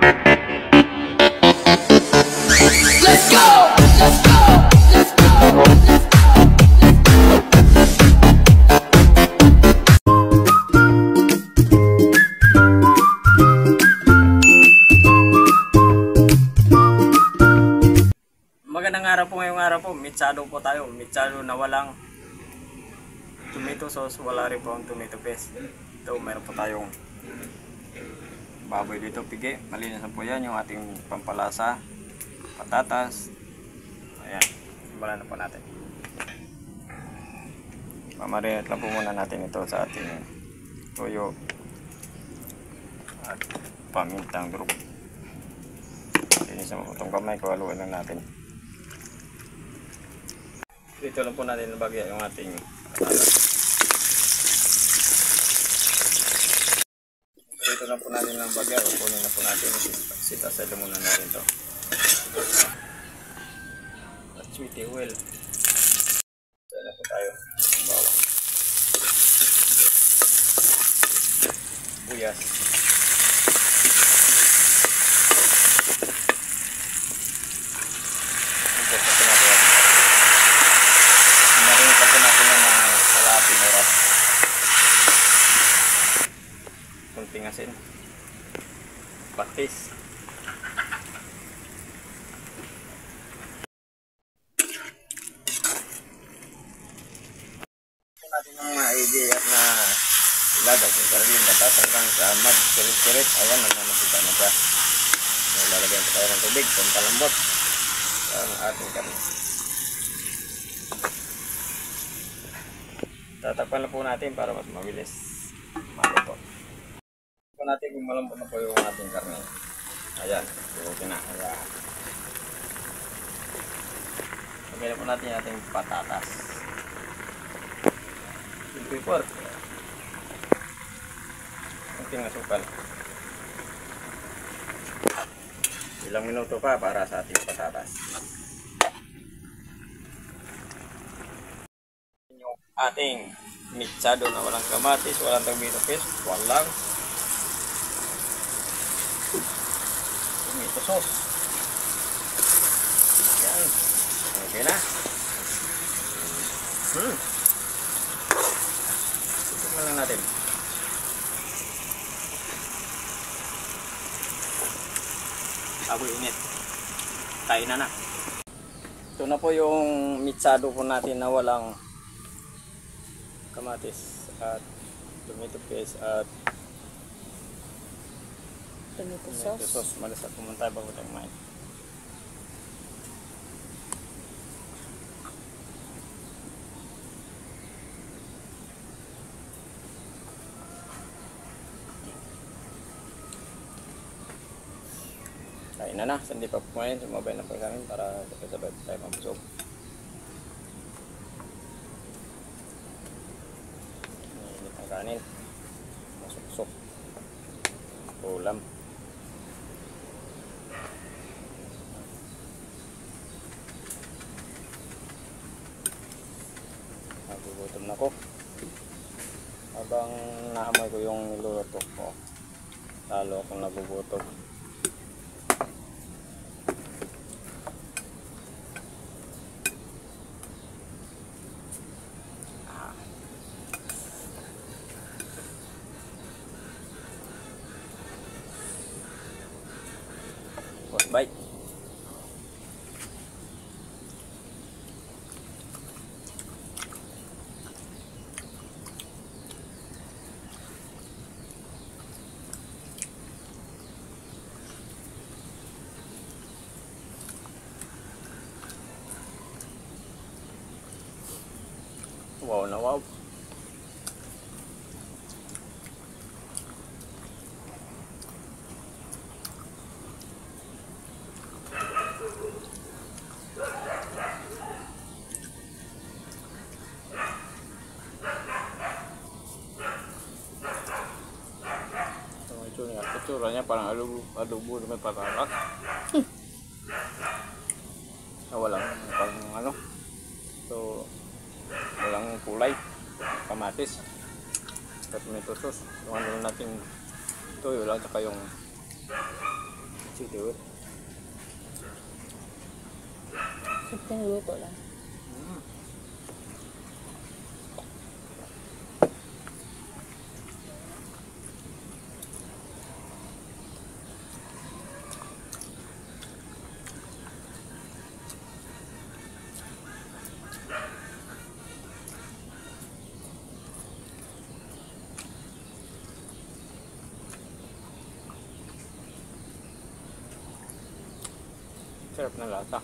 Let's go! Let's go! Let's go! Magandang araw po ngayong araw po. Mitsado po tayo. Mitsado na walang tomato sauce, wala rin po ang tomato paste. Ito, meron po tayong baboy dito, pigi. Malinis na po yan, yung ating pampalasa, patatas. Ayan, simulan na po natin. Pamarinate lang po muna natin ito sa ating toyo at pamintang durog. Linis na po itong kamay ko, haluin lang natin. Dito lang po natin nabagya yung ating patatas. Dito na po natin ng bagay. Kunin na po natin sita-sita muna natin ito. At sweetie oil. Saan na po tayo. Bawang. Buyas. Marinig pa po natin ng kalahating oras. Kunting asin, patis, natin ang idea na ilagay yung sariling patas hanggang sa mag-sirit-sirit. Ayan, nagmamagkita na siya. Lalagyan pa tayo ng tubig, pampalambot ang ating karne. Tatakpan na po natin para mas mabilis maluto natin kung malambot na po yung ating karne. Ayan, okay na. Ayan. Lagyan na po natin yung ating patatas. Yung pepper. Kunting asukal. Ilang minuto pa para sa ating patatas. Yung ating mitsado na walang kamatis, walang tomato paste, walang tomato sauce. Yan. Okay na. Tignan lang natin. Apoy init. Kain na na. Ito na po yung mitsado po natin na walang kamatis at tomato paste at tomato sauce. Malas at pumunta bago tayo kumain. Kain na na. Sa hindi pa kumain, sumabay na po kami para sabay tayo mabusog. Init ang kanin. Masuksok. Ulam. Nagugutom na ko. Habang naamoy ko yung niluluto ko, lalo akong nagugutom. Bye. Wow na wow. Itsura parang adobo na may patatas. Na walang pang ano. So walang kulay, kamatis, tomato sauce. Yung ano natin toyo lang, saka yung Ito. Simpleng luto lang. Sarap na lasa.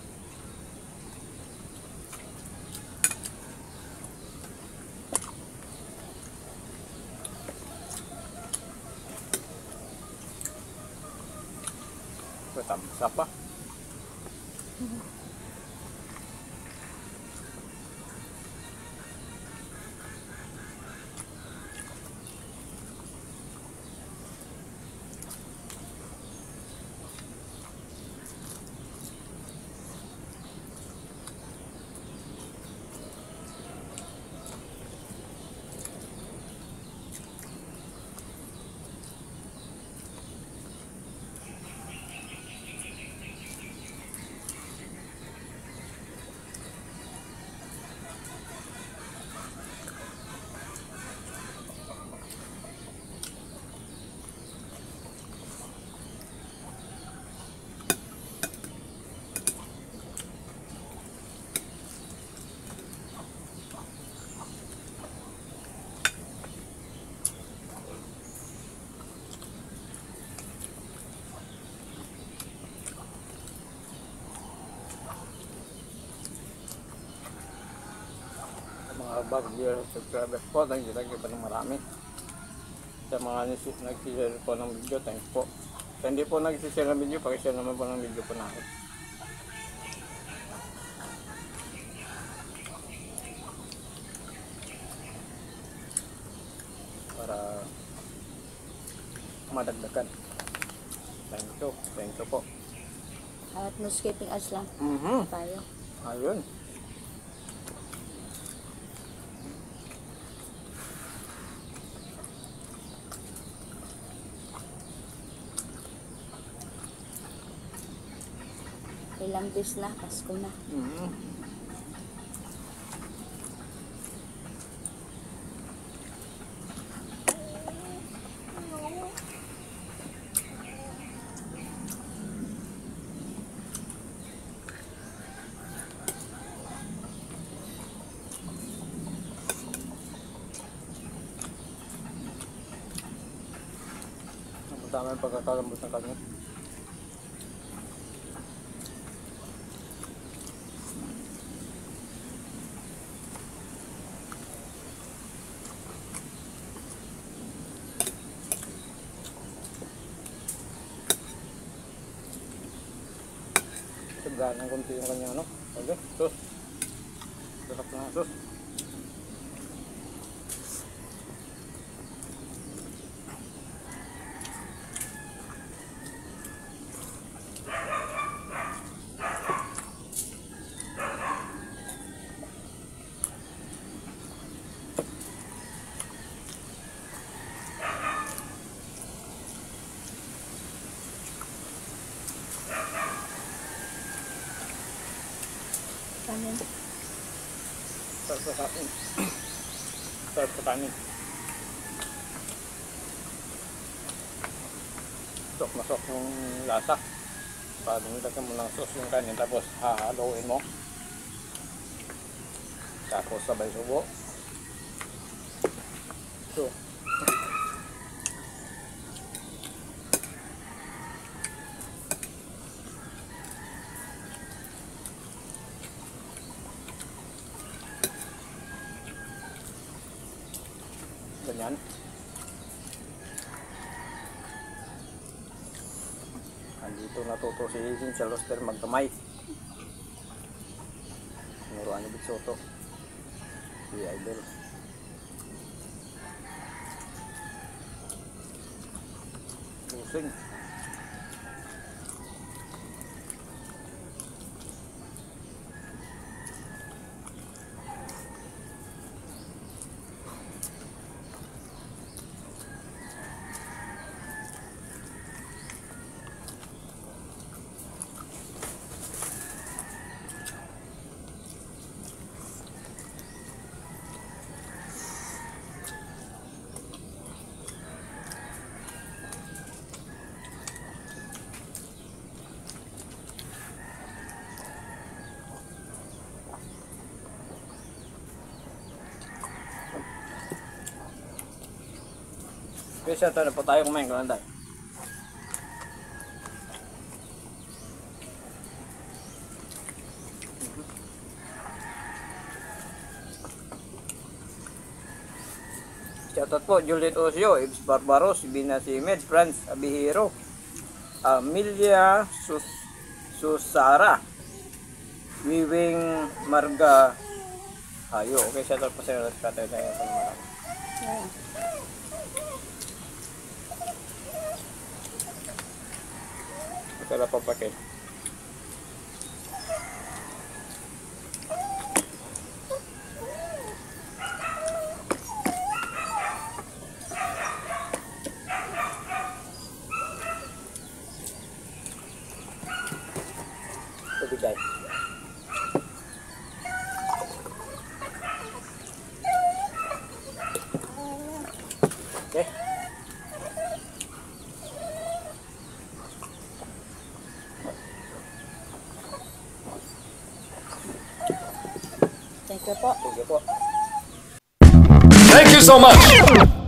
Thumbs up pa. Mga bagyo subscribers po, thank you pa ng marami. Sa mga nagsishare po ng video, thanks po. Sa hindi po nagsishare ng video, pakishare naman po ng video po natin. Para madagdagan. Thank you po. At no skipping ads lang tayo. Ayun. Ilang days na, Pasko na. Ang tama yung pagkakalambot ng kanya. Sobrang ng konti yung kanya, ano? Okay, sus. Sarap na, sus. Kanin. Sarap sa kanin. Sarap sa kanin. Masok yung lasa. Pag nilagyan mo ng sauce yung kanin, tapos hahaluin mo. Tapos sabay subo. So, ganyan. Andito natuto si Charloster magkamay. Nuruan ni Bitsoto. Si Idol. Pusing. Kesa ito na po tayo kumain kalanday. Shoutout po, Juliet Osio, Ibs Barbaros, Bina Simed, Franz Abihiro, Amelia Susara, Wiwing Marga Hayo. Okay, shoutout po sa iyo. Katay tayo sa mga. Yeah. Ito po pakai. Tubig guys. Okay. Thank you po. Thank you po. Thank you so much.